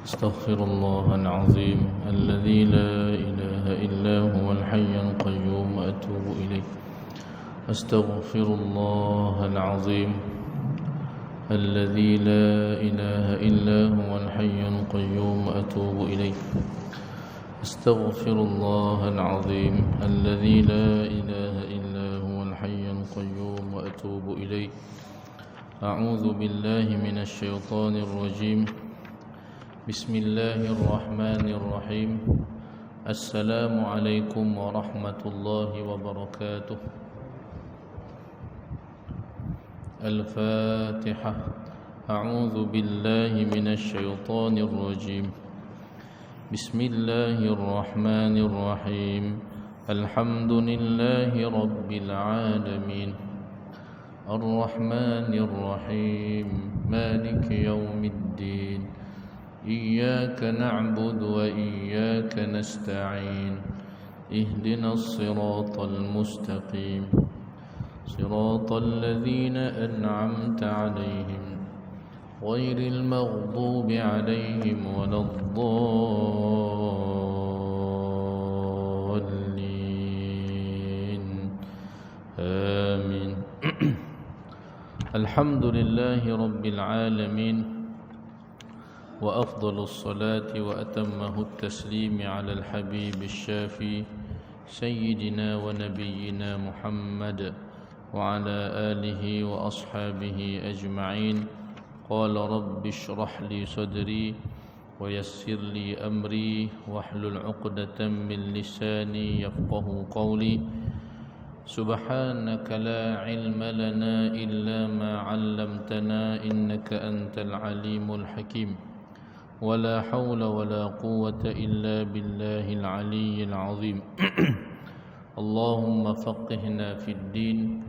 أستغفر الله العظيم الذي لا إله إلا هو الحي القيوم وأتوب إليه. أستغفر الله العظيم الذي لا إله إلا هو الحي القيوم وأتوب إليه. أستغفر الله العظيم الذي لا إله إلا هو الحي القيوم وأتوب إليه. أعوذ بالله من الشيطان الرجيم. بسم الله الرحمن الرحيم. السلام عليكم ورحمة الله وبركاته. الفاتحة. أعوذ بالله من الشيطان الرجيم. بسم الله الرحمن الرحيم. الحمد لله رب العالمين الرحمن الرحيم مالك يوم الدين إياك نعبد وإياك نستعين اهدنا الصراط المستقيم صراط الذين أنعمت عليهم غير المغضوب عليهم ولا الضالين آمين. الحمد لله رب العالمين وأفضل الصلاة وأتمه التسليم على الحبيب الشافي سيدنا ونبينا محمد وعلى آله وأصحابه أجمعين. قال رب اشرح لي صدري ويسر لي أمري واحلل عقدة من لساني يفقه قولي. سبحانك لا علم لنا إلا ما علمتنا إنك أنت العليم الحكيم. ولا حول ولا قوة إلا بالله العلي العظيم. اللهم فقهنا في الدين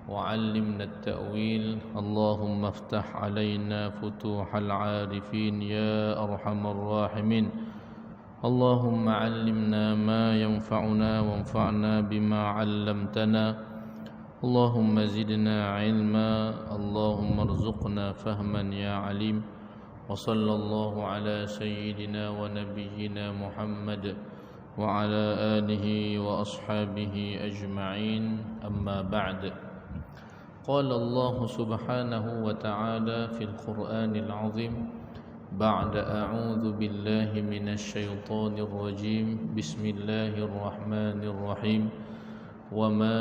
وعلمنا التأويل. اللهم افتح علينا فتوح العارفين يا أرحم الراحمين. اللهم علمنا ما ينفعنا وانفعنا بما علمتنا. اللهم زدنا علما. اللهم ارزقنا فهما يا عليم. وصلى الله على سيدنا ونبينا محمد وعلى آله وأصحابه أجمعين. أما بعد. قال الله سبحانه وتعالى في القرآن العظيم بعد أعوذ بالله من الشيطان الرجيم. بسم الله الرحمن الرحيم. وما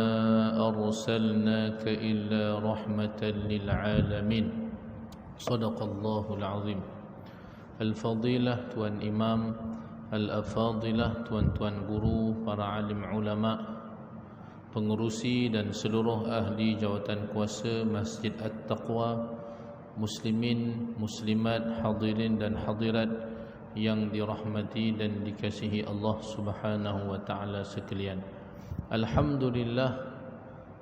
أرسلناك إلا رحمة للعالمين. صدق الله العظيم. Al-Fadilah Tuan Imam, Al-Afadilah Tuan-tuan guru, para alim ulama, pengurusi dan seluruh ahli jawatan kuasa Masjid At-Taqwa, muslimin, muslimat, hadirin dan hadirat yang dirahmati dan dikasihi Allah Subhanahu wa taala sekalian. Alhamdulillah,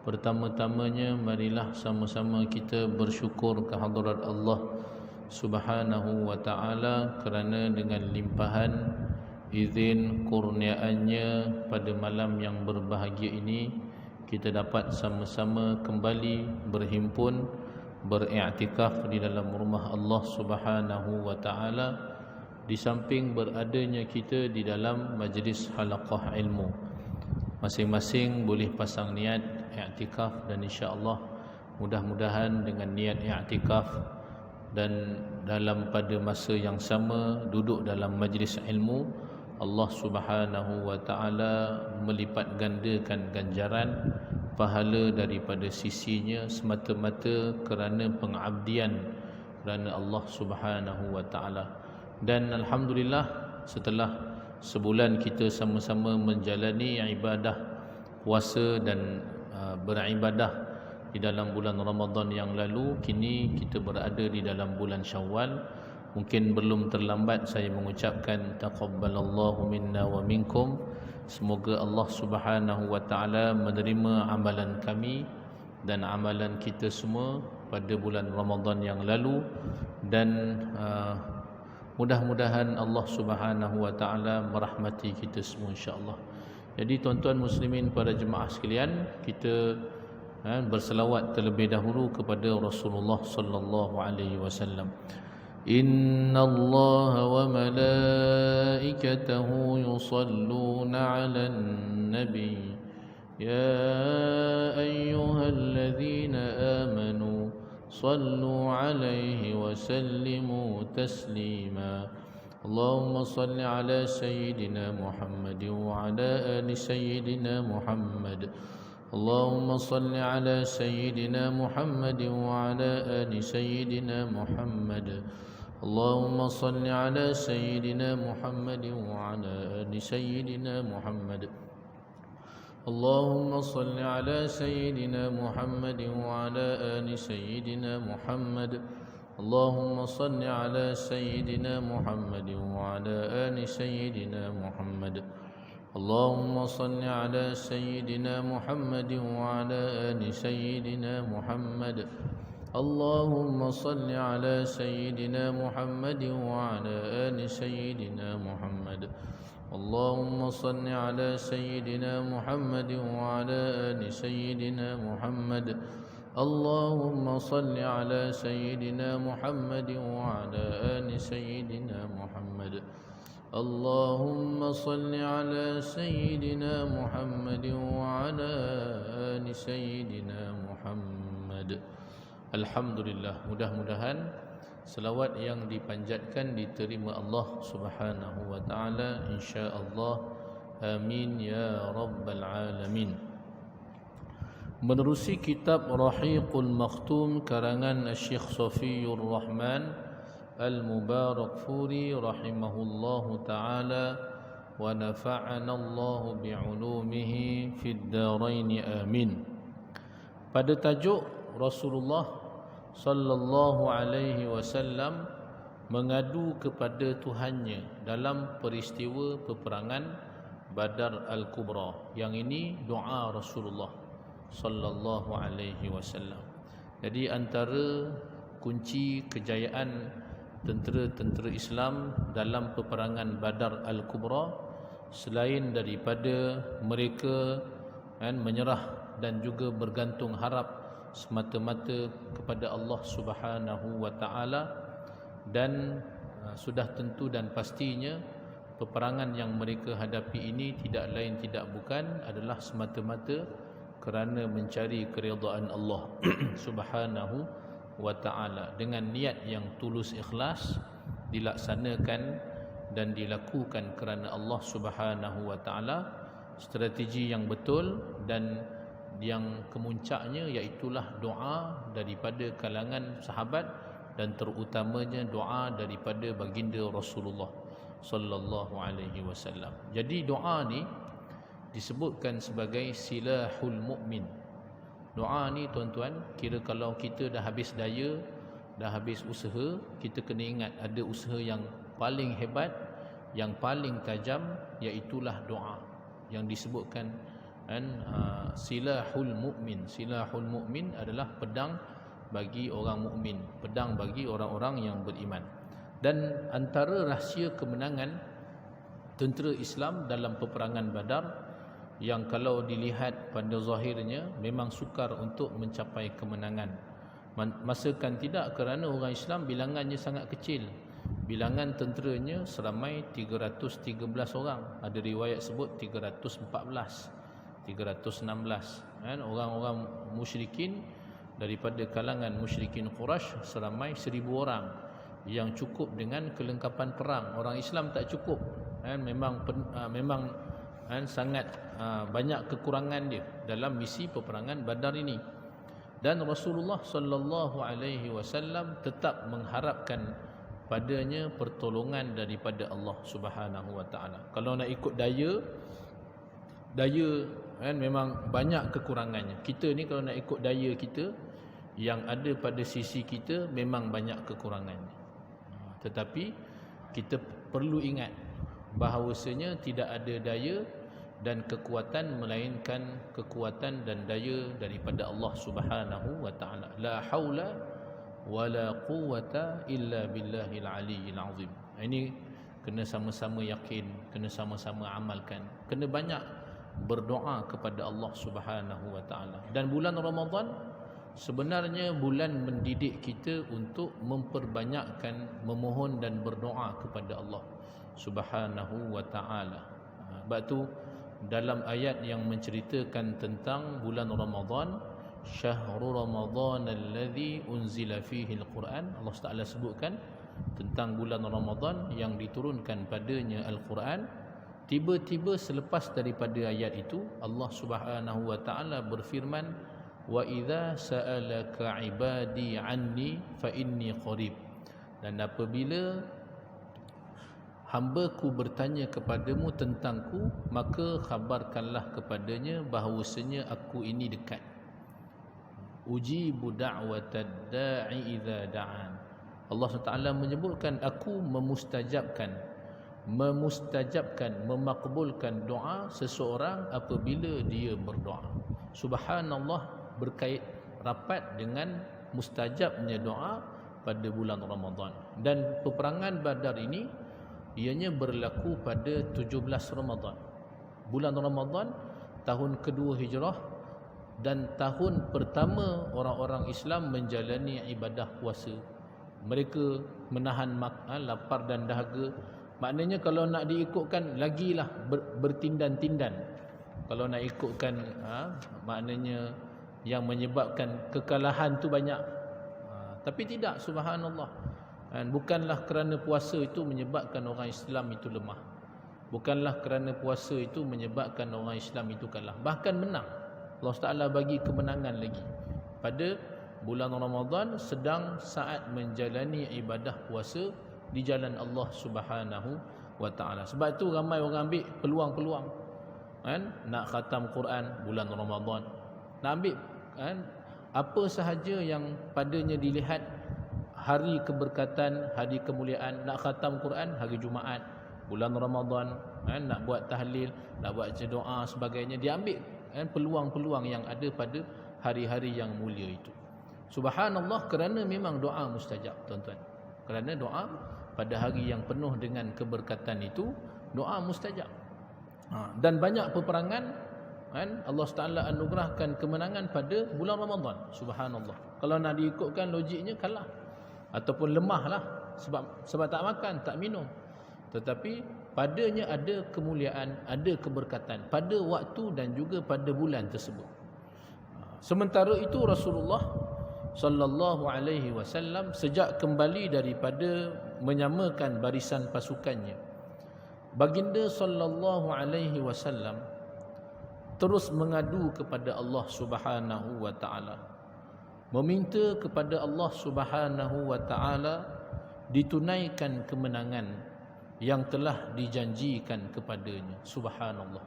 pertama-tamanya marilah sama-sama kita bersyukur kehadrat Allah Subhanahu wa taala kerana dengan limpahan izin kurniaannya pada malam yang berbahagia ini kita dapat sama-sama kembali berhimpun beriktikaf di dalam rumah Allah Subhanahu wa taala, di samping beradanya kita di dalam majlis halaqah ilmu. Masing-masing boleh pasang niat iktikaf dan insya-Allah mudah-mudahan dengan niat iktikaf dan dalam pada masa yang sama duduk dalam majlis ilmu, Allah Subhanahu wa taala melipat gandakan ganjaran pahala daripada sisinya semata-mata kerana pengabdian kerana Allah Subhanahu wa taala. Dan alhamdulillah, setelah sebulan kita sama-sama menjalani ibadah puasa dan beribadah di dalam bulan Ramadan yang lalu, kini kita berada di dalam bulan Syawal. Mungkin belum terlambat saya mengucapkan taqabbalallahu minna wa minkum. Semoga Allah Subhanahu wa taala menerima amalan kami dan amalan kita semua pada bulan Ramadan yang lalu, dan mudah-mudahan Allah Subhanahu wa taala merahmati kita semua insya-Allah. Jadi tuan-tuan muslimin, para jemaah sekalian, kita berselawat terlebih dahulu kepada Rasulullah sallallahu alaihi wasallam. Innallaha wa malaikatahu yusalluna 'alan nabi ya ayyuhalladzina amanu sallu 'alaihi wa sallimu taslima. Allahumma salli 'ala sayyidina Muhammad wa 'ala ali sayyidina Muhammad. Allahumma salli 'ala sayyidina Muhammad wa 'ala ali sayyidina Muhammad. Allahumma salli 'ala sayyidina Muhammad wa 'ala ali sayyidina Muhammad. Allahumma salli 'ala sayyidina Muhammad wa 'ala ali sayyidina Muhammad. Allahumma salli 'ala sayyidina Muhammad wa 'ala ali sayyidina Muhammad. Allahumma salli 'ala sayyidina Muhammad wa 'ala ali sayyidina Muhammad. Allahumma salli 'ala sayyidina Muhammad wa 'ala ali sayyidina Muhammad. Allahumma salli 'ala sayyidina Muhammad wa 'ala ali sayyidina Muhammad. Allahumma salli 'ala sayyidina Muhammad wa 'ala ali sayyidina Muhammad. Allahumma salli 'ala sayyidina Muhammad wa 'ala ali sayyidina Muhammad. Alhamdulillah, mudah-mudahan selawat yang dipanjatkan diterima Allah Subhanahu wa taala insya-Allah. Amin ya rabbal alamin. Menerusi kitab Rahiqul Makhtum karangan Syekh Safiyur Rahman Al-Mubarakfuri rahimahullahu taala wa nafa'ana Allah bi'ulumihi fid dharain amin. Pada tajuk Rasulullah sallallahu alaihi wasallam mengadu kepada Tuhannya dalam peristiwa peperangan Badar Al-Kubra. Yang ini doa Rasulullah sallallahu alaihi wasallam. Jadi antara kunci kejayaan tentera-tentera Islam dalam peperangan Badar Al-Kubra, selain daripada mereka menyerah dan juga bergantung harap semata-mata kepada Allah Subhanahu wa taala, dan sudah tentu dan pastinya peperangan yang mereka hadapi ini tidak lain tidak bukan adalah semata-mata kerana mencari keridaan Allah Subhanahu wa taala, dengan niat yang tulus ikhlas dilaksanakan dan dilakukan kerana Allah Subhanahu wa taala, strategi yang betul dan yang kemuncaknya iaitulah doa daripada kalangan sahabat dan terutamanya doa daripada baginda Rasulullah sallallahu alaihi wasallam. Jadi doa ni disebutkan sebagai silahul mukmin. Doa ni tuan-tuan, kira kalau kita dah habis daya, dah habis usaha, kita kena ingat ada usaha yang paling hebat, yang paling tajam, iaitulah doa yang disebutkan silahul mukmin. Silahul mukmin adalah pedang bagi orang mukmin, pedang bagi orang-orang yang beriman. Dan antara rahsia kemenangan tentera Islam dalam peperangan Badar, yang kalau dilihat pada zahirnya memang sukar untuk mencapai kemenangan, masakan tidak, kerana orang Islam bilangannya sangat kecil. Bilangan tenteranya seramai 313 orang. Ada riwayat sebut 314, 316. Orang-orang musyrikin daripada kalangan musyrikin Quraisy seramai 1000 orang, yang cukup dengan kelengkapan perang. Orang Islam tak cukup. Memang sangat banyak kekurangan dia dalam misi peperangan Badar ini. Dan Rasulullah sallallahu alaihi wasallam tetap mengharapkan padanya pertolongan daripada Allah Subhanahu wa taala. Kalau nak ikut daya memang banyak kekurangannya. Kita ni kalau nak ikut daya kita, yang ada pada sisi kita memang banyak kekurangannya. Tetapi kita perlu ingat bahawasanya tidak ada daya dan kekuatan melainkan kekuatan dan daya daripada Allah Subhanahu wa taala. La haula wala quwwata illa billahil aliyyil azim. Ini kena sama-sama yakin, kena sama-sama amalkan. Kena banyak berdoa kepada Allah Subhanahu wa taala. Dan bulan Ramadan sebenarnya bulan mendidik kita untuk memperbanyakkan memohon dan berdoa kepada Allah Subhanahu wa taala. Sebab tu dalam ayat yang menceritakan tentang bulan Ramadan, syahrul ramadan alladhi unzila fihi al-Quran, Allah Taala sebutkan tentang bulan Ramadan yang diturunkan padanya Al-Quran. Tiba-tiba selepas daripada ayat itu Allah Subhanahu wa taala berfirman, wa idza sa'alaka ibadi anni fa inni qarib, dan apabila hamba-Ku bertanya kepadamu tentangku, maka khabarkanlah kepadanya bahawasanya aku ini dekat. Ujibu da'watad da'i idza da'an. Allah SWT menyebutkan aku memakbulkan doa seseorang apabila dia berdoa. Subhanallah, berkait rapat dengan mustajabnya doa pada bulan Ramadan. Dan peperangan Badar ini ianya berlaku pada 17 Ramadan. Bulan Ramadan tahun kedua Hijrah dan tahun pertama orang-orang Islam menjalani ibadah puasa. Mereka menahan lapar dan dahaga. Maknanya kalau nak diikutkan lagilah bertindan-tindan. Kalau nak ikutkan maknanya yang menyebabkan kekalahan tu banyak. Tapi tidak, subhanallah. Bukanlah kerana puasa itu menyebabkan orang Islam itu lemah. Bukanlah kerana puasa itu menyebabkan orang Islam itu kalah. Bahkan menang. Allah Ta'ala bagi kemenangan lagi pada bulan Ramadan sedang saat menjalani ibadah puasa di jalan Allah Subhanahu wa Ta'ala. Sebab tu ramai orang ambil peluang-peluang nak khatam Quran bulan Ramadan, nak ambil apa sahaja yang padanya dilihat hari keberkatan, hari kemuliaan. Nak khatam Quran hari Jumaat, bulan Ramadan, nak buat tahlil, nak buat doa sebagainya. Dia ambil peluang-peluang yang ada pada hari-hari yang mulia itu. Subhanallah, kerana memang doa mustajab, tuan-tuan. Kerana doa pada hari yang penuh dengan keberkatan itu, doa mustajab. Dan banyak peperangan Allah Ta'ala anugerahkan kemenangan pada bulan Ramadan. Subhanallah. Kalau nak diikutkan logiknya kalah ataupun lemahlah sebab tak makan, tak minum. Tetapi padanya ada kemuliaan, ada keberkatan pada waktu dan juga pada bulan tersebut. Sementara itu Rasulullah sallallahu alaihi wasallam sejak kembali daripada menyamakan barisan pasukannya, baginda sallallahu alaihi wasallam terus mengadu kepada Allah Subhanahu wa taala, meminta kepada Allah Subhanahu wa taala ditunaikan kemenangan yang telah dijanjikan kepadanya. Subhanallah.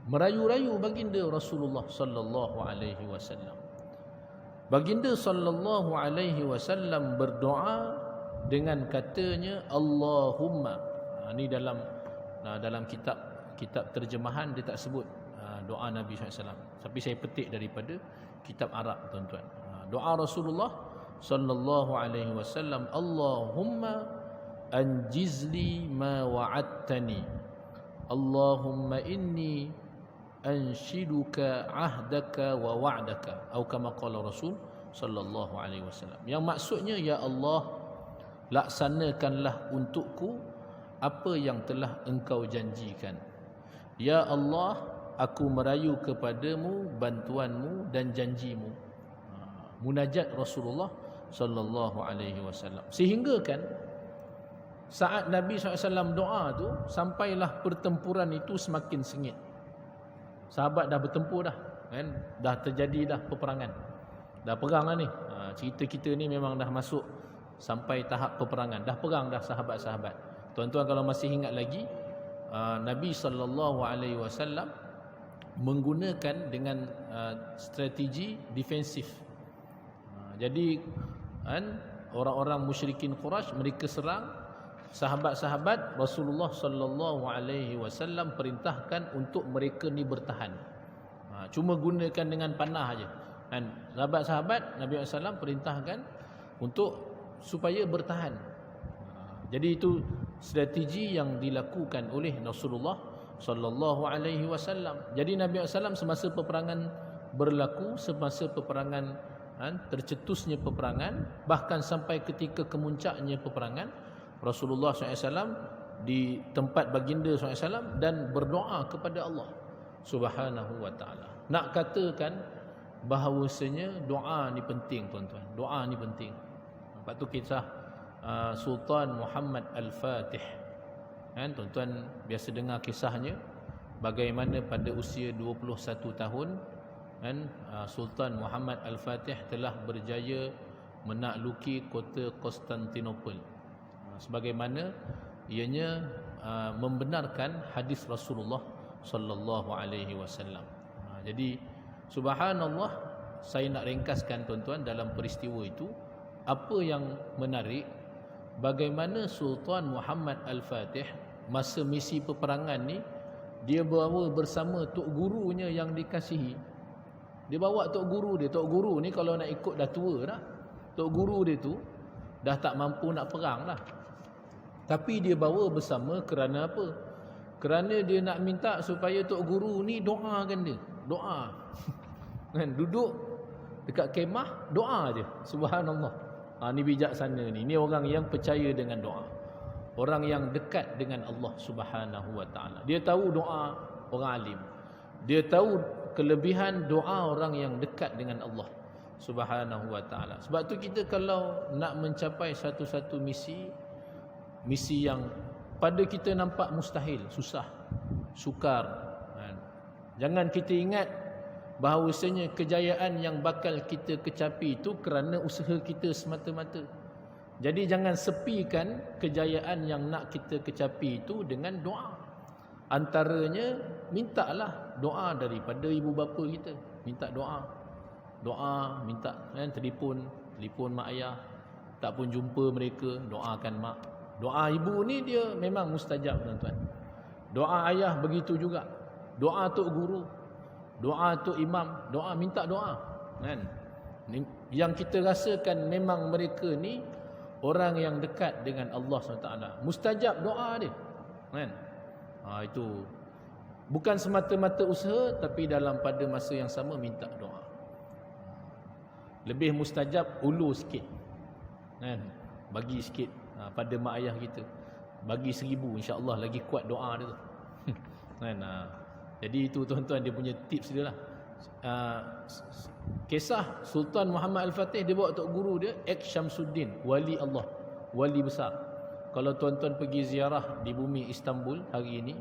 Merayu-rayu baginda Rasulullah sallallahu alaihi wasallam. Baginda sallallahu alaihi wasallam berdoa dengan katanya Allahumma. Ini dalam kitab terjemahan dia tak sebut doa Nabi SAW. Tapi saya petik daripada kitab Arab, tuan-tuan. Doa Rasulullah sallallahu alaihi wasallam, Allahumma anjizli ma wa'adtani, Allahumma inni anshiduka ahdaka wa wa'daka, atau kama qala Rasul sallallahu alaihi wasallam. Yang maksudnya, ya Allah, laksanakanlah untukku apa yang telah engkau janjikan. Ya Allah, aku merayu kepadamu bantuanmu dan janjimu. Munajat Rasulullah sallallahu alaihi wasallam. Sehingga kan saat Nabi SAW doa tu, sampailah pertempuran itu semakin sengit. Sahabat dah bertempur dah, dah terjadi dah peperangan, dah perang dah ni. Cerita kita ni memang dah masuk sampai tahap peperangan, dah perang dah sahabat-sahabat. Tuan-tuan kalau masih ingat lagi, Nabi SAW menggunakan dengan strategi defensif. Jadi orang-orang musyrikin Quraisy mereka serang sahabat-sahabat Rasulullah sallallahu alaihi wasallam, perintahkan untuk mereka ni bertahan. Cuma gunakan dengan panah aja. Dan sahabat-sahabat Nabi SAW perintahkan untuk supaya bertahan. Jadi itu strategi yang dilakukan oleh Rasulullah sallallahu alaihi wasallam. Jadi Nabi SAW semasa peperangan berlaku, semasa peperangan tercetusnya peperangan, bahkan sampai ketika kemuncaknya peperangan, Rasulullah SAW di tempat baginda SAW dan berdoa kepada Allah Subhanahu wa taala. Nak katakan bahawasanya doa ni penting, tuan-tuan. Doa ni penting. Lepas tu kisah Sultan Muhammad Al-Fatih. Kan tuan-tuan biasa dengar kisahnya, bagaimana pada usia 21 tahun kan Sultan Muhammad Al-Fatih telah berjaya menakluki kota Konstantinopel. Sebagaimana ianya membenarkan hadis Rasulullah sallallahu alaihi wasallam. Jadi subhanallah, saya nak ringkaskan tuan-tuan dalam peristiwa itu apa yang menarik, bagaimana Sultan Muhammad Al-Fatih masa misi peperangan ni dia bawa bersama tok gurunya yang dikasihi. Dia bawa tok guru dia. Tok guru ni kalau nak ikut dah tua dah. Tok guru dia tu dah tak mampu nak perang dah. Tapi dia bawa bersama kerana apa? Kerana dia nak minta supaya tok guru ni doakan dia. Doa. Kan duduk dekat kemah doa je. Subhanallah. Ni bijaksana ni. Ni orang yang percaya dengan doa. Orang yang dekat dengan Allah Subhanahu wa taala. Dia tahu doa orang alim. Dia tahu kelebihan doa orang yang dekat dengan Allah Subhanahu wa taala. Sebab tu kita kalau nak mencapai satu-satu misi yang pada kita nampak mustahil, susah, sukar. Jangan kita ingat bahawasanya kejayaan yang bakal kita kecapi itu kerana usaha kita semata-mata. Jadi jangan sepikan kejayaan yang nak kita kecapi itu dengan doa. Antaranya mintalah doa daripada ibu bapa kita. Minta doa. Doa, minta telefon mak ayah. Tak pun jumpa mereka, doakan mak. Doa ibu ni dia memang mustajab, tuan-tuan. Doa ayah begitu juga. Doa tok guru, doa tok imam, doa, minta doa. Kan? Yang kita rasakan memang mereka ni orang yang dekat dengan Allah SWT. Mustajab doa dia. Kan? Itu bukan semata-mata usaha, tapi dalam pada masa yang sama minta doa. Lebih mustajab ulur sikit. Kan? Bagi sikit pada mak ayah kita. Bagi 1000, insya-Allah lagi kuat doa dia tu. Kan? Jadi itu tuan-tuan dia punya tips dia lah. Kisah Sultan Muhammad Al-Fatih, dia bawa tok guru dia Syamsuddin, wali Allah, wali besar. Kalau tuan-tuan pergi ziarah di bumi Istanbul hari ini,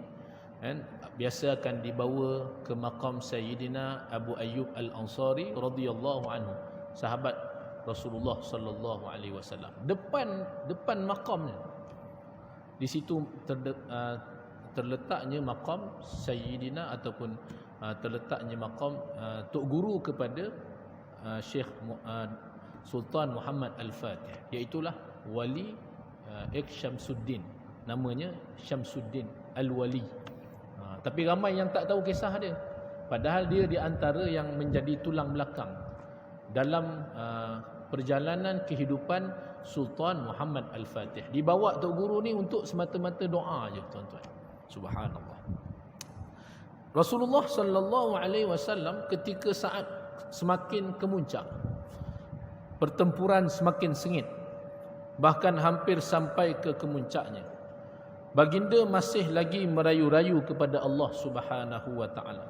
kan, biasa akan dibawa ke makam Sayyidina Abu Ayyub Al-Ansari radhiyallahu anhu, sahabat Rasulullah sallallahu alaihi wasallam. Depan makamnya, di situ terletaknya makam Sayyidina ataupun terletaknya makam tok guru kepada Syekh Sultan Muhammad Al-Fatih, iaitulah wali Syamsuddin, namanya Syamsuddin Al-Wali. Tapi ramai yang tak tahu kisah dia, padahal dia di antara yang menjadi tulang belakang dalam perjalanan kehidupan Sultan Muhammad Al-Fatih. Dibawa tok guru ni untuk semata-mata doa je, tuan-tuan. Subhanallah. Rasulullah sallallahu alaihi wasallam ketika saat semakin kemuncak, pertempuran semakin sengit, bahkan hampir sampai ke kemuncaknya, baginda masih lagi merayu-rayu kepada Allah Subhanahu wa taala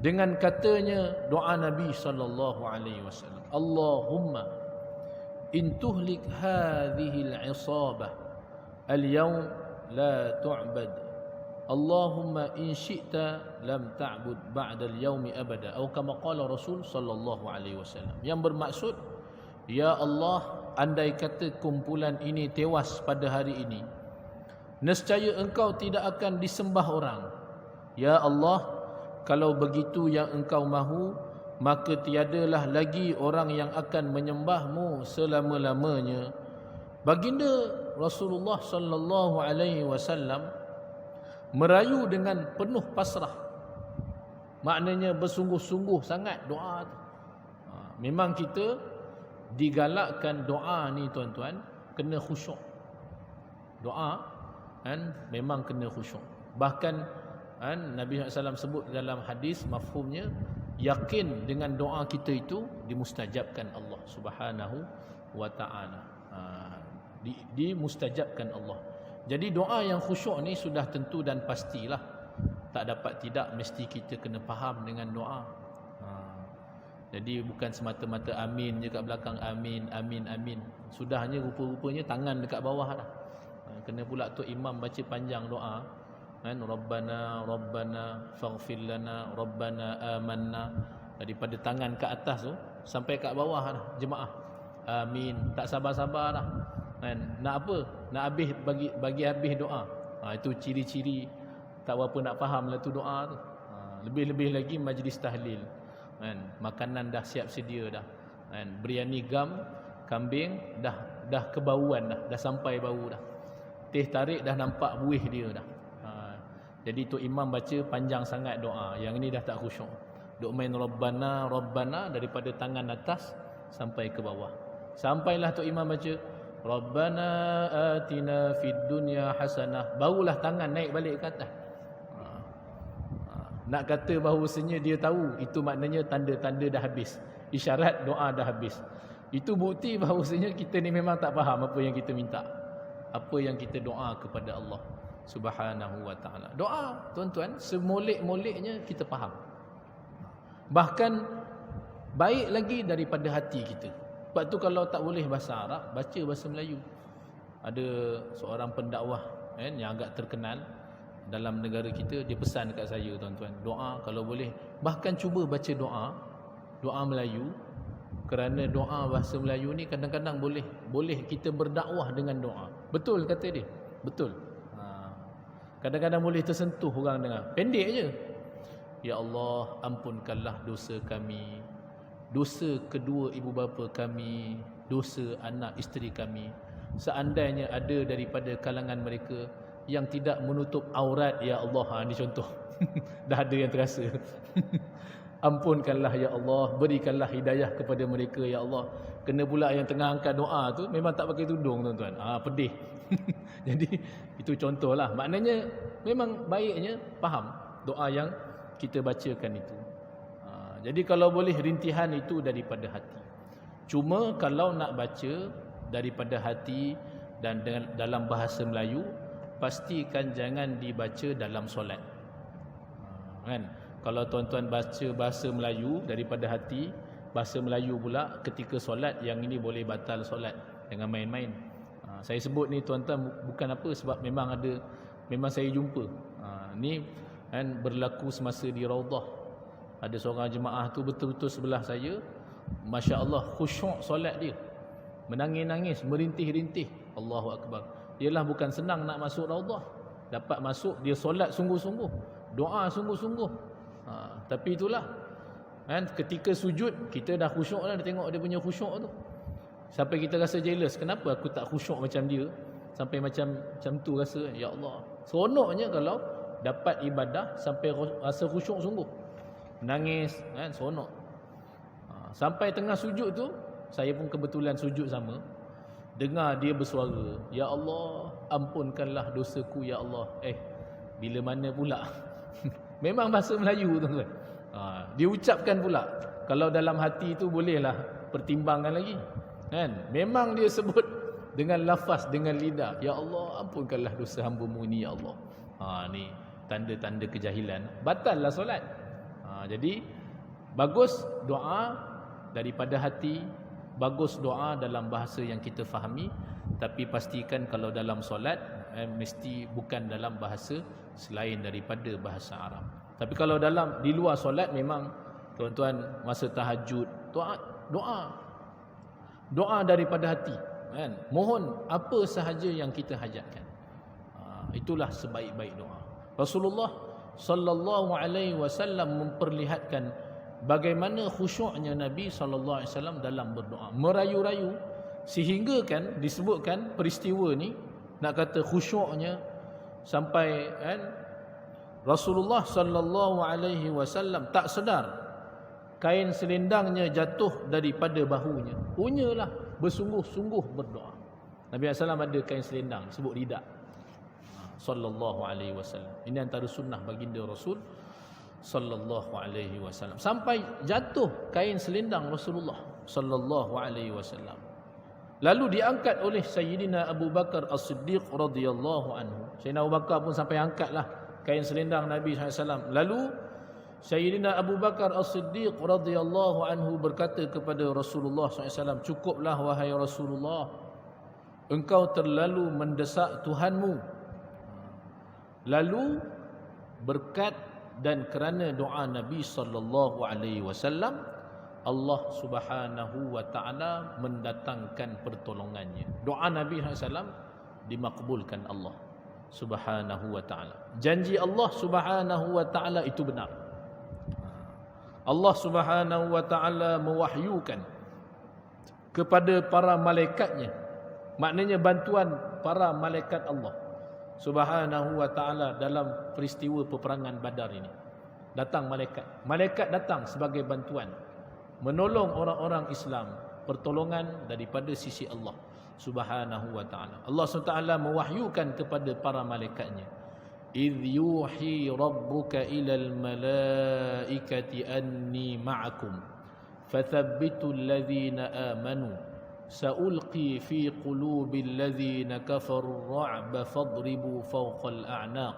dengan katanya doa Nabi sallallahu alaihi wasallam, Allahumma in tuhlik hadhihi al-'isabah al-yawm la tu'bad, Allahumma in syi'ta lam ta'bud ba'da al-yawmi abada, atau kama qala Rasul sallallahu alaihi wasallam, yang bermaksud, ya Allah, andai kata kumpulan ini tewas pada hari ini, nescaya engkau tidak akan disembah orang. Ya Allah, kalau begitu yang engkau mahu, maka tiadalah lagi orang yang akan menyembahmu selama-lamanya. Baginda Rasulullah sallallahu alaihi wasallam merayu dengan penuh pasrah. Maknanya bersungguh-sungguh sangat doa tu. Memang kita digalakkan doa ni, tuan-tuan, kena khusyuk. Doa kan memang kena khusyuk. Bahkan Nabi SAW sebut dalam hadis, mafhumnya yakin dengan doa kita itu dimustajabkan Allah Subhanahu wa taala. Dimustajabkan Allah. Jadi doa yang khusyuk ni sudah tentu dan pastilah. Tak dapat tidak mesti kita kena faham dengan doa. Jadi bukan semata-mata amin je kat belakang, amin amin amin. Sudahnya rupa-rupanya tangan dekat bawah dah. Kena pula tu imam baca panjang doa. Rabbana Rabbana faghfir lana Rabbana amanna, daripada tangan ke atas tu sampai kat bawah dah jemaah. Amin. Tak sabar-sabar dah. Nak apa? Nak habis bagi habis doa. Itu ciri-ciri tak berapa nak faham lah tu doa tu. Lebih-lebih lagi majlis tahlil. Makanan dah siap sedia dah. Biryani gam kambing dah kebauan dah sampai bau dah. Teh tarik dah nampak buih dia dah. Jadi tu imam baca panjang sangat doa. Yang ni dah tak khusyuk. Duk main Rabbana Rabbana daripada tangan atas sampai ke bawah. Sampailah tu imam baca Rabbana atina fid dunya hasanah, barulah tangan naik balik ke atas. Nak kata bahawasanya dia tahu, itu maknanya tanda-tanda dah habis. Isyarat doa dah habis. Itu bukti bahawasanya kita ni memang tak faham apa yang kita minta. Apa yang kita doa kepada Allah Subhanahu wa taala. Doa, tuan-tuan, semolek-moleknya kita faham. Bahkan baik lagi daripada hati kita. Sebab tu kalau tak boleh bahasa Arab, baca bahasa Melayu. Ada seorang pendakwah yang agak terkenal dalam negara kita, dia pesan dekat saya, tuan-tuan, doa kalau boleh bahkan cuba baca doa Melayu, kerana doa bahasa Melayu ni kadang-kadang boleh kita berdakwah dengan doa. Betul kata dia. Betul. Kadang-kadang boleh tersentuh orang dengar. Pendek je. Ya Allah, ampunkanlah dosa kami, dosa kedua ibu bapa kami, dosa anak isteri kami. Seandainya ada daripada kalangan mereka yang tidak menutup aurat, ya Allah. Ini contoh. Dah ada yang terasa. Ampunkanlah ya Allah, berikanlah hidayah kepada mereka ya Allah. Kena pula yang tengah angkat doa tu memang tak pakai tudung, tuan-tuan. Pedih. Jadi itu contohlah. Maknanya memang baiknya faham doa yang kita bacakan itu. Jadi kalau boleh rintihan itu daripada hati. Cuma kalau nak baca daripada hati dan dalam bahasa Melayu, pastikan jangan dibaca dalam solat. Kan? Kalau tuan-tuan baca bahasa Melayu daripada hati, bahasa Melayu pula ketika solat, yang ini boleh batal solat. Jangan main-main. Saya sebut ni tuan-tuan bukan apa, sebab memang saya jumpa. Ni kan berlaku semasa di Raudah. Ada seorang jemaah tu betul-betul sebelah saya, masya-Allah khusyuk solat dia. Menangis-nangis, merintih-rintih. Allahu akbar. Ialah bukan senang nak masuk Raudah. Dapat masuk, dia solat sungguh-sungguh, doa sungguh-sungguh. Tapi itulah kan, ketika sujud kita dah khusyuk dah, tengok dia punya khusyuk tu. Sampai kita rasa jealous, kenapa aku tak khusyuk macam dia? Sampai macam tu rasa, ya Allah. Seronoknya kalau dapat ibadah sampai rasa khusyuk sungguh. Menangis kan, seronok. Sampai tengah sujud tu, saya pun kebetulan sujud sama. Dengar dia bersuara, ya Allah, ampunkanlah dosaku ya Allah. Bila mana pula? Memang bahasa Melayu, tuan-tuan. Dia ucapkan pula. Kalau dalam hati tu bolehlah pertimbangkan lagi. Kan? Memang dia sebut dengan lafaz, dengan lidah. Ya Allah, ampunkanlah dosa hamba-Mu ni ya Allah. Ni tanda-tanda kejahilan. Batal lah solat. Jadi bagus doa daripada hati, bagus doa dalam bahasa yang kita fahami, tapi pastikan kalau dalam solat mesti bukan dalam bahasa selain daripada bahasa Arab. Tapi kalau di luar solat, memang tuan-tuan masa tahajud, doa daripada hati kan? Mohon apa sahaja yang kita hajatkan. Itulah sebaik-baik doa. Rasulullah sallallahu alaihi wasallam memperlihatkan bagaimana khusyuknya Nabi sallallahu alaihi wasallam dalam berdoa, merayu-rayu, sehingga kan disebutkan peristiwa ni, nak kata khusyuknya sampai kan Rasulullah sallallahu alaihi wasallam tak sedar kain selendangnya jatuh daripada bahunya. Punyalah bersungguh-sungguh berdoa. Nabi SAW ada kain selendang, sebut ridak. sallallahu alaihi wasallam. Ini antara sunnah baginda Rasul sallallahu alaihi wasallam. Sampai jatuh kain selendang Rasulullah sallallahu alaihi wasallam. Lalu diangkat oleh Sayyidina Abu Bakar As-Siddiq radhiyallahu anhu. Sayyidina Abu Bakar pun sampai angkatlah kain selendang Nabi SAW. Lalu Sayyidina Abu Bakar As-Siddiq radhiyallahu anhu berkata kepada Rasulullah SAW, cukuplah wahai Rasulullah, engkau terlalu mendesak Tuhanmu. Lalu berkat dan kerana doa Nabi sallallahu alaihi wasallam, Allah Subhanahu wa taala mendatangkan pertolongannya. Doa Nabi SAW dimakbulkan Allah Subhanahu wa taala. Janji Allah Subhanahu wa taala itu benar. Allah Subhanahu wa taala mewahyukan kepada para malaikatnya, maknanya bantuan para malaikat Allah Subhanahu wa taala dalam peristiwa peperangan Badar ini. Datang malaikat datang sebagai bantuan, menolong orang-orang Islam, pertolongan daripada sisi Allah Subhanahu wa taala. Allah SWT mewahyukan kepada para malaikatnya, idh yuhi rabbuka ilal malaikati anni ma'akum fathabbitu alladhina amanu sa'ulqi fi qulubil ladzina kafaru ar-ra'ba fadribu fawqal a'naq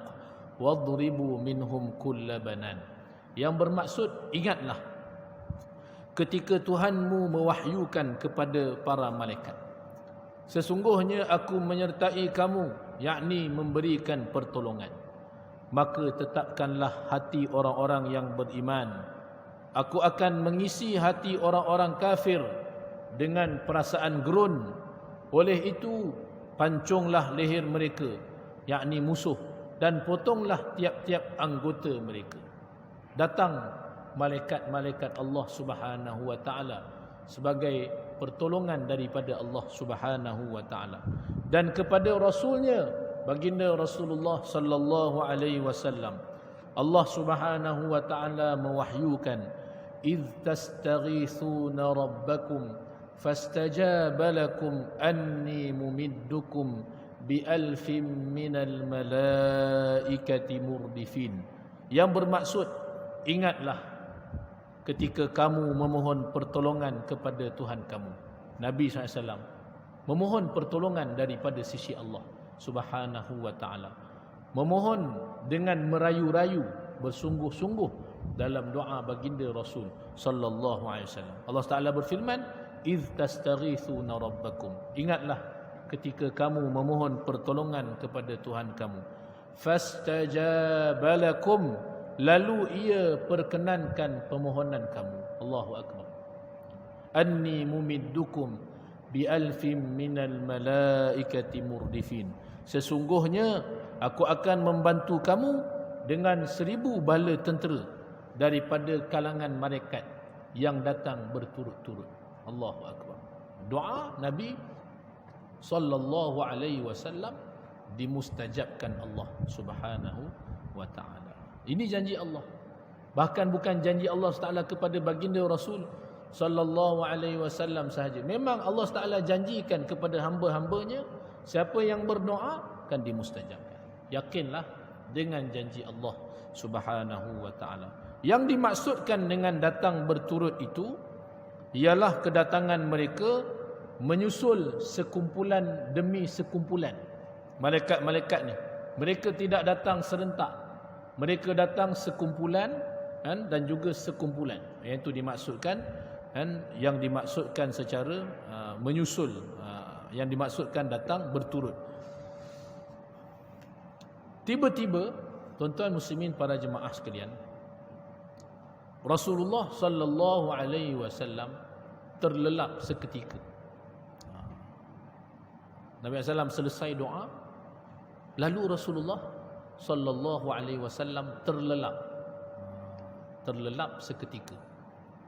wadribu minhum kulla banan. Yang bermaksud, ingatlah ketika Tuhanmu mewahyukan kepada para malaikat, sesungguhnya aku menyertai kamu, yakni memberikan pertolongan, maka tetapkanlah hati orang-orang yang beriman. Aku akan mengisi hati orang-orang kafir dengan perasaan gerun. Oleh itu pancunglah leher mereka, yakni musuh, dan potonglah tiap-tiap anggota mereka. Datang malaikat-malaikat Allah Subhanahu wa taala sebagai pertolongan daripada Allah Subhanahu wa taala. Dan kepada rasulnya baginda Rasulullah sallallahu alaihi wasallam, Allah Subhanahu wa taala mewahyukan, idz tastaghithuna rabbakum fastajaba lakum anni mumiddukum bi alfin minal malaikati murdifin. Yang bermaksud, ingatlah ketika kamu memohon pertolongan kepada Tuhan kamu. Nabi SAW memohon pertolongan daripada sisi Allah Subhanahu wa ta'ala. Memohon dengan merayu-rayu, bersungguh-sungguh dalam doa baginda Rasul sallallahu alaihi wasallam. Allah Taala berfirman, "Idz tastaghithuna rabbakum." Ingatlah ketika kamu memohon pertolongan kepada Tuhan kamu. Fastajaba lakum, lalu ia perkenankan permohonan kamu. Allahu akbar. Anni mumiddukum bi alfin minal malaikati murdifin. Sesungguhnya aku akan membantu kamu dengan 1000 bala tentera daripada kalangan malaikat yang datang berturut-turut. Allahu akbar. Doa Nabi sallallahu alaihi wasallam dimustajabkan Allah Subhanahu wa taala. Ini janji Allah. Bahkan bukan janji Allah Taala kepada baginda Rasul sallallahu alaihi wasallam sahaja. Memang Allah Taala janjikan kepada hamba-hambanya, siapa yang berdoa akan dimustajabkan. Yakinlah dengan janji Allah Subhanahu wa taala. Yang dimaksudkan dengan datang berturut itu ialah kedatangan mereka menyusul sekumpulan demi sekumpulan. Malaikat-malaikat ni, mereka tidak datang serentak. Mereka datang sekumpulan dan juga sekumpulan. Yang itu dimaksudkan, yang dimaksudkan secara menyusul, yang dimaksudkan datang berturut. Tiba-tiba, tuan-tuan muslimin para jemaah sekalian, Rasulullah sallallahu alaihi wasallam terlelap seketika. Nabi SAW selesai doa, lalu Rasulullah sallallahu alaihi wasallam terlelap seketika.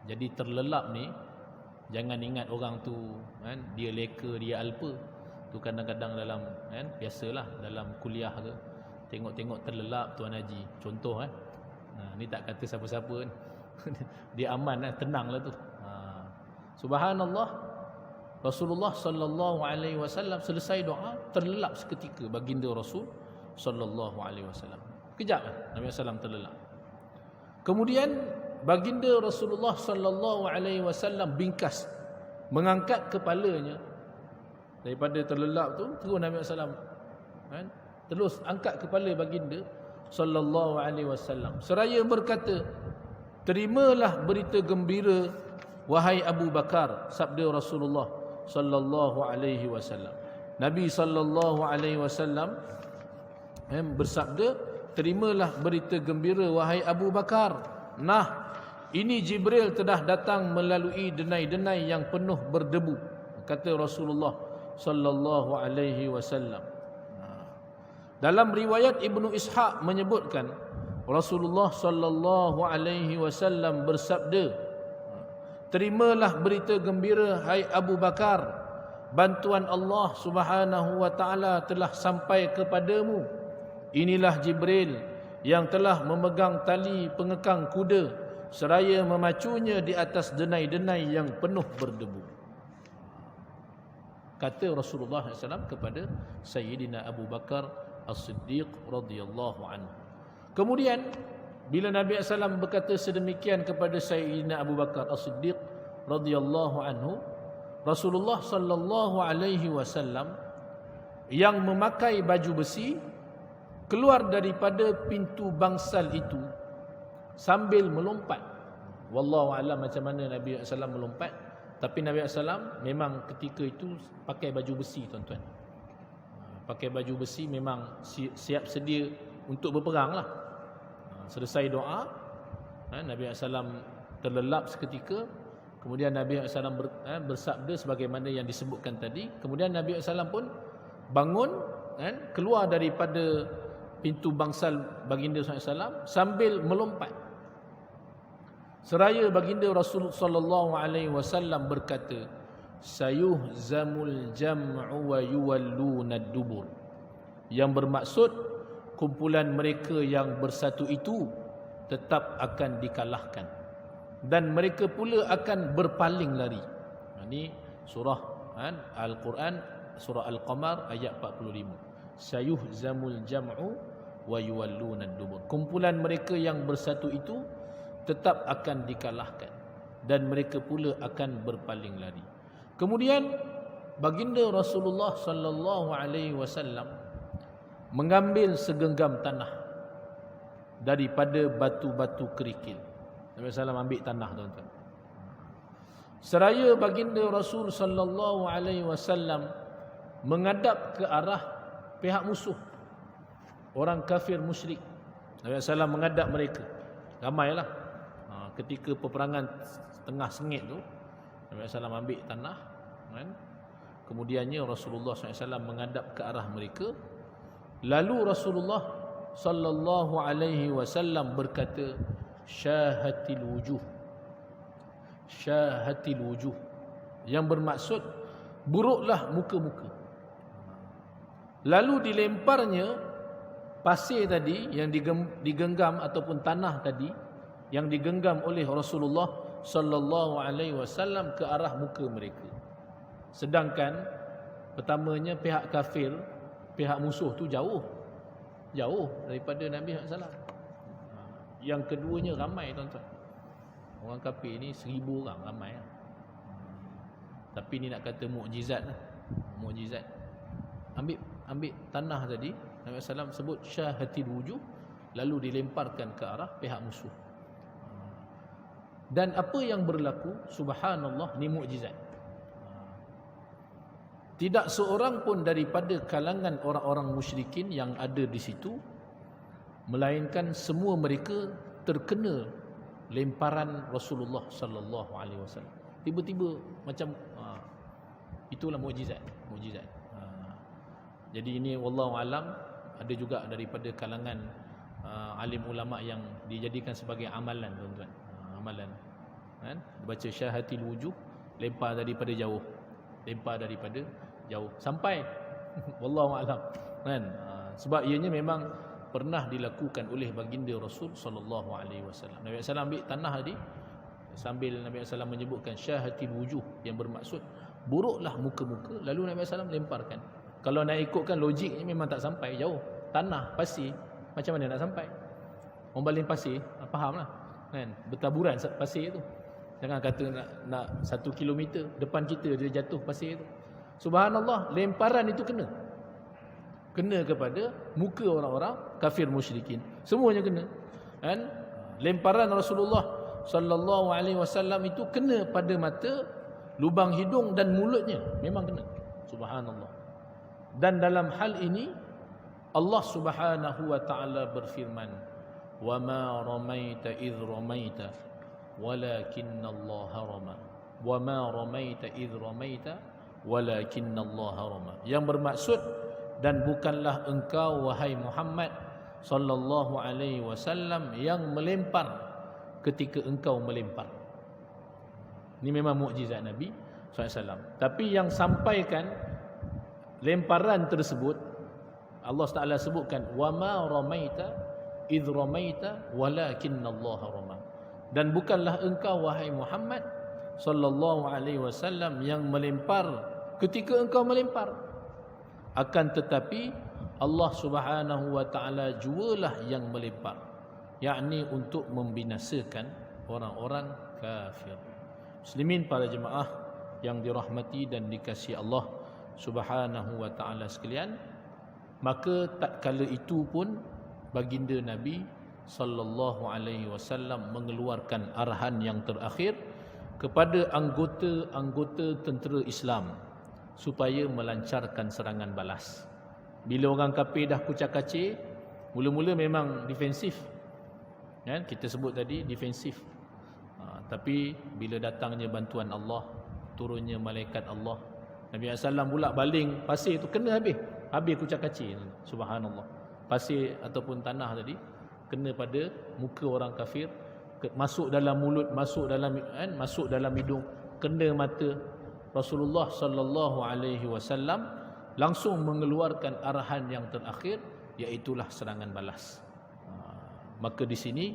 Jadi terlelap ni jangan ingat orang tu dia leka, dia alpa. Tu kadang-kadang dalam biasalah dalam kuliah ke tengok-tengok terlelap Tuan Haji. Contoh ni tak kata siapa-siapa dia aman tenanglah tu. Subhanallah, Rasulullah sallallahu alaihi wasallam selesai doa terlelap seketika baginda Rasul sallallahu alaihi wasallam. Kejap Nabi sallallahu terlelap. Kemudian baginda Rasulullah sallallahu alaihi wasallam bingkas, mengangkat kepalanya daripada terlelap tu, terus Nabi sallallahu kan, terus angkat kepala baginda sallallahu alaihi wasallam seraya berkata, "Terimalah berita gembira wahai Abu Bakar," sabda Rasulullah sallallahu alaihi wasallam. Nabi sallallahu alaihi wasallam bersabda, "Terimalah berita gembira wahai Abu Bakar. Nah, ini Jibril telah datang melalui denai-denai yang penuh berdebu," kata Rasulullah sallallahu alaihi wasallam. Dalam riwayat Ibnu Ishaq menyebutkan Rasulullah sallallahu alaihi wasallam bersabda, "Terimalah berita gembira hai Abu Bakar, bantuan Allah Subhanahu wa taala telah sampai kepadamu. Inilah Jibril yang telah memegang tali pengekang kuda seraya memacunya di atas denai-denai yang penuh berdebu," kata Rasulullah SAW kepada Sayyidina Abu Bakar As-Siddiq radhiyallahu anhu. Kemudian bila Nabi SAW berkata sedemikian kepada Sayyidina Abu Bakar As-Siddiq radhiyallahu anhu, Rasulullah sallallahu alaihi wasallam yang memakai baju besi keluar daripada pintu bangsal itu sambil melompat. Wallahu alam macam mana Nabi SAW melompat, tapi Nabi SAW memang ketika itu pakai baju besi, tuan-tuan. Pakai baju besi memang siap sedia untuk berperang lah. Selesai doa, Nabi SAW terlelap seketika. Kemudian Nabi SAW bersabda sebagaimana yang disebutkan tadi. Kemudian Nabi SAW pun bangun, keluar daripada pintu bangsal baginda SAW sambil melompat. Seraya baginda Rasul sallallahu alaihi wasallam berkata, "Sayuhzamul jam'u wa yuwalluna ad-dubur." Yang bermaksud kumpulan mereka yang bersatu itu tetap akan dikalahkan dan mereka pula akan berpaling lari. Ini surah Al-Quran, surah Al-Qamar ayat 45. Sayuhzamul jam'u wa yuwalluna ad-dubur. Kumpulan mereka yang bersatu itu tetap akan dikalahkan dan mereka pula akan berpaling lari. Kemudian baginda Rasulullah sallallahu alaihi wasallam mengambil segenggam tanah daripada batu-batu kerikil. Nabi sallallahu ambil tanah, tuan-tuan. Seraya baginda Rasul sallallahu alaihi wasallam menghadap ke arah pihak musuh, orang kafir musyrik. Nabi sallallahu menghadap mereka. Ramailah. Ketika peperangan tengah sengit tu, Nabi SAW ambil tanah, kan? Kemudiannya Rasulullah SAW menghadap ke arah mereka. Lalu Rasulullah sallallahu alaihi wasallam berkata, "Syahatil wujuh." Syahatil wujuh, yang bermaksud buruklah muka-muka. Lalu dilemparnya pasir tadi yang digenggam ataupun tanah tadi yang digenggam oleh Rasulullah sallallahu alaihi wasallam ke arah muka mereka. Sedangkan pertamanya pihak kafir, pihak musuh tu jauh daripada Nabi SAW. Yang keduanya ramai, tuan-tuan. Orang kafir ni 1000 orang, ramai. Tapi ni nak kata mukjizat lah. Mukjizat. Ambil tanah tadi, Nabi SAW sebut syahatil wujuh, lalu dilemparkan ke arah pihak musuh. Dan apa yang berlaku, subhanallah, ni mukjizat. Tidak seorang pun daripada kalangan orang-orang musyrikin yang ada di situ, melainkan semua mereka terkena lemparan Rasulullah sallallahu alaihi wasallam. Tiba-tiba macam itulah mukjizat. Jadi ini wallahu alam, ada juga daripada kalangan alim ulama yang dijadikan sebagai amalan, tuan-tuan. Amalan, kan? Baca syahatil wujuh, lempar daripada jauh, sampai wallahu alam, kan? Sebab ianya memang pernah dilakukan oleh baginda Rasul sallallahu alaihi wasallam. Nabi sallallahu ambil tanah tadi sambil Nabi sallallahu menyebutkan syahatil wujuh, yang bermaksud buruklah muka-muka, lalu Nabi sallallahu lemparkan. Kalau nak ikutkan logiknya memang tak sampai, jauh. tanah, pasir, macam mana nak sampai? Orang baling pasir, faham lah kan, bertaburan pasir tu. Jangan kata nak 1 kilometer depan kita dia jatuh pasir tu. Subhanallah, lemparan itu kena kepada muka orang-orang kafir musyrikin. Semuanya kena. Kan? Lemparan Rasulullah sallallahu alaihi wasallam itu kena pada mata, lubang hidung dan mulutnya. Memang kena. Subhanallah. Dan dalam hal ini Allah Subhanahu wa taala berfirman, "Wa ma ramaita idh ramaita walakinallaha rama." Wa ma ramaita idh ramaita walakinallaha rama. Yang bermaksud, dan bukanlah engkau wahai Muhammad sallallahu alaihi wasallam yang melempar ketika engkau melempar. Ini memang mukjizat Nabi SAW. Tapi yang sampaikan lemparan tersebut, Allah Taala sebutkan, wa ma ramaita idh ramaita walakinallaha rama. Dan bukanlah engkau wahai Muhammad sallallahu alaihi wasallam yang melempar ketika engkau melempar, akan tetapi Allah Subhanahu wa taala jualah yang melempar, yakni untuk membinasakan orang-orang kafir. Muslimin para jemaah yang dirahmati dan dikasihi Allah Subhanahu wa taala sekalian, maka tatkala itu pun baginda Nabi sallallahu alaihi wasallam mengeluarkan arahan yang terakhir kepada anggota-anggota tentera Islam supaya melancarkan serangan balas. Bila orang kafir dah kucak-kacir, mula-mula memang defensif, kan? Kita sebut tadi defensif. Tapi bila datangnya bantuan Allah, turunnya malaikat Allah, Nabi SAW pula baling pasir tu kena habis kucak-kacir. Subhanallah. Pasir ataupun tanah tadi kena pada muka orang kafir, masuk dalam mulut, masuk dalam hidung, kena mata. Rasulullah sallallahu alaihi wasallam langsung mengeluarkan arahan yang terakhir, iaitulah serangan balas. Maka di sini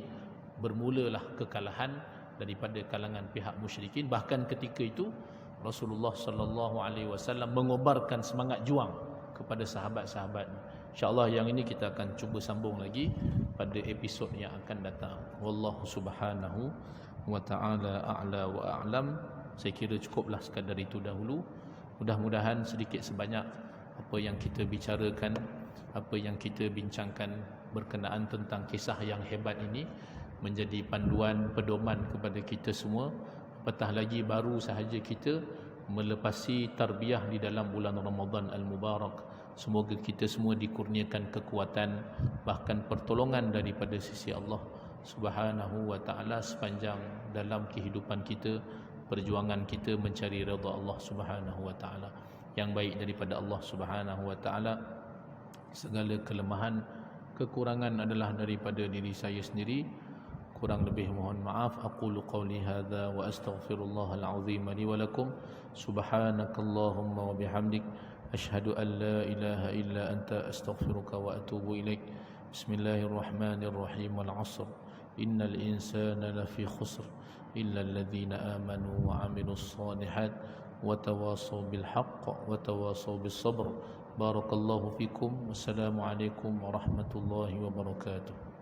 bermulalah kekalahan daripada kalangan pihak musyrikin. Bahkan ketika itu Rasulullah sallallahu alaihi wasallam mengobarkan semangat juang kepada sahabat-sahabatnya. InsyaAllah yang ini kita akan cuba sambung lagi pada episod yang akan datang. Wallahu subhanahu wa ta'ala a'la wa a'lam. Saya kira cukuplah sekadar itu dahulu. Mudah-mudahan sedikit sebanyak apa yang kita bicarakan, apa yang kita bincangkan berkenaan tentang kisah yang hebat ini menjadi panduan pedoman kepada kita semua. Apatah lagi baru sahaja kita melepasi tarbiyah di dalam bulan Ramadan Al-Mubarak. Semoga kita semua dikurniakan kekuatan, bahkan pertolongan daripada sisi Allah Subhanahu wa ta'ala sepanjang dalam kehidupan kita, perjuangan kita mencari redha Allah Subhanahu wa ta'ala. Yang baik daripada Allah Subhanahu wa ta'ala. Segala kelemahan, kekurangan adalah daripada diri saya sendiri. Kurang lebih mohon maaf. Aqulu qawli hadza wa astaghfirullahal azim li wa lakum. Subhanakallahumma wa bihamdik, asyhadu an la ilaha illa anta astaghfiruka wa atubu ilaik. Bismillahirrahmanirrahim. Wal 'asr. Innal insana lafi khusr illa alladhina amanu wa 'amilus shalihat wa tawasaw bil haqq wa tawasaw bis sabr. Barakallahu fikum. Wassalamu alaikum warahmatullahi wabarakatuh.